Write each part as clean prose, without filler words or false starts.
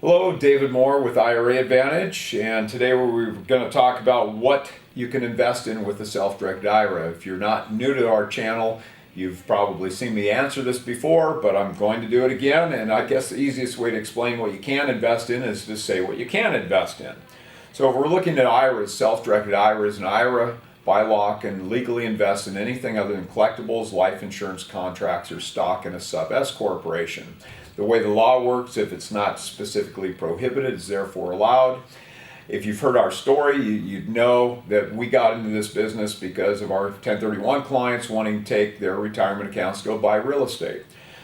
Hello, David Moore with IRA Advantage, and today we're going to talk about what you can invest in with the Self-Directed IRA. If you're not new to our channel, you've probably seen me answer this before, but I'm going to do it again, and I guess the easiest way to explain what you can invest in is to say what you can invest in. So if we're looking at IRAs, Self-Directed IRAs, an IRA by law can legally invest in anything other than collectibles, life insurance contracts, or stock in a sub-S corporation. The way the law works, if it's not specifically prohibited, it's therefore allowed. If you've heard our story, you'd know that we got into this business because of our 1031 clients wanting to take their retirement accounts to go buy real estate.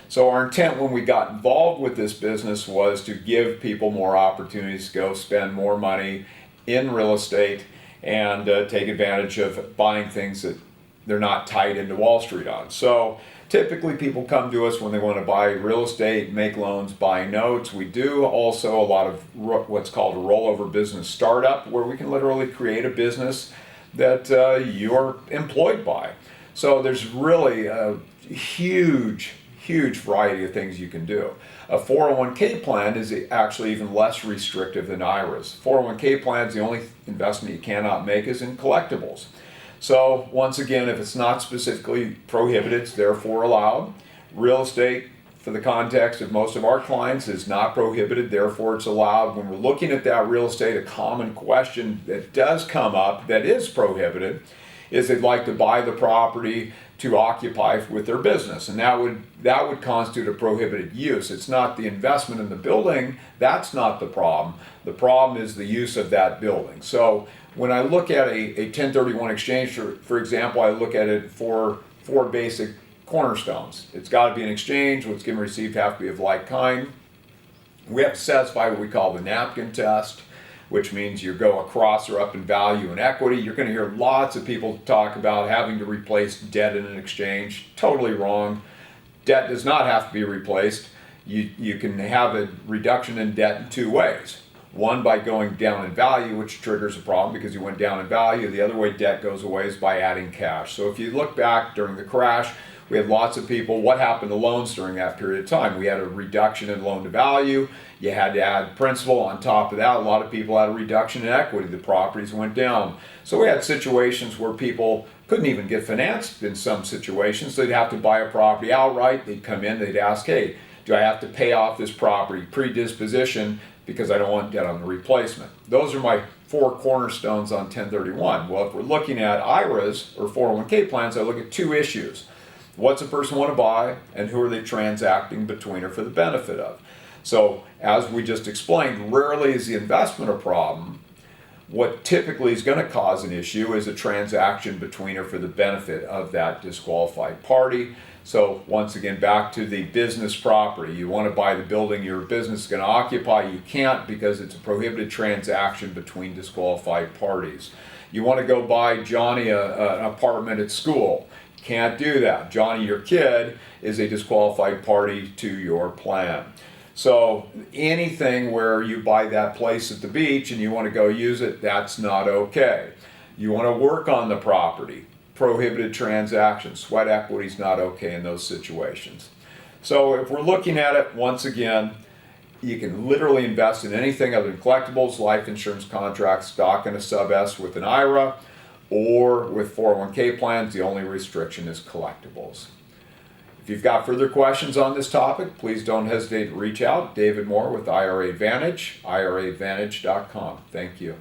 So our intent when we got involved with this business was to give people more opportunities to go spend more money in real estate and take advantage of buying things that they're not tied into Wall Street on. So typically people come to us when they want to buy real estate, make loans, buy notes. We do also a lot of what's called a rollover business startup, where we can literally create a business that you're employed by. So there's really a huge variety of things you can do. A 401k plan is actually even less restrictive than IRAs. 401k plans, the only investment you cannot make is in collectibles. So once again, if it's not specifically prohibited, it's therefore allowed. Real estate, for the context of most of our clients, is not prohibited, therefore it's allowed. When we're looking at that real estate, a common question that does come up that is prohibited is they'd like to buy the property to occupy with their business, and that would constitute a prohibited use. It's not the investment in the building, that's not the problem. The problem is the use of that building. So when I look at a 1031 exchange, for example, I look at it for four basic cornerstones. It's got to be an exchange. What's given and received have to be of like kind. We have to satisfy what we call the napkin test, which means you go across or up in value and equity. You're going to hear lots of people talk about having to replace debt in an exchange. Totally wrong. Debt does not have to be replaced. You can have a reduction in debt in two ways. One, by going down in value, which triggers a problem because you went down in value. The other way debt goes away is by adding cash. So if you look back during the crash, we had lots of people. What happened to loans during that period of time? We had a reduction in loan to value. You had to add principal on top of that. A lot of people had a reduction in equity. The properties went down. So we had situations where people couldn't even get financed in some situations. They'd have to buy a property outright. They'd come in, they'd ask, hey, do I have to pay off this property predisposition because I don't want debt on the replacement? Those are my four cornerstones on 1031. Well, if we're looking at IRAs or 401k plans, I look at two issues. What's a person want to buy, and who are they transacting between or for the benefit of? So as we just explained, rarely is the investment a problem. What typically is going to cause an issue is a transaction between or for the benefit of that disqualified party. So once again, back to the business property. You want to buy the building your business is going to occupy. You can't because it's a prohibited transaction between disqualified parties. You want to go buy Johnny an apartment at school. Can't do that. Johnny, your kid, is a disqualified party to your plan. So anything where you buy that place at the beach and you want to go use it, that's not okay. You want to work on the property. Prohibited transactions. Sweat equity is not okay in those situations. So if we're looking at it, once again, you can literally invest in anything other than collectibles, life insurance contracts, stock in a sub-S with an IRA, or with 401k plans. The only restriction is collectibles. If you've got further questions on this topic, please don't hesitate to reach out. David Moore with IRA Advantage, IRAadvantage.com. Thank you.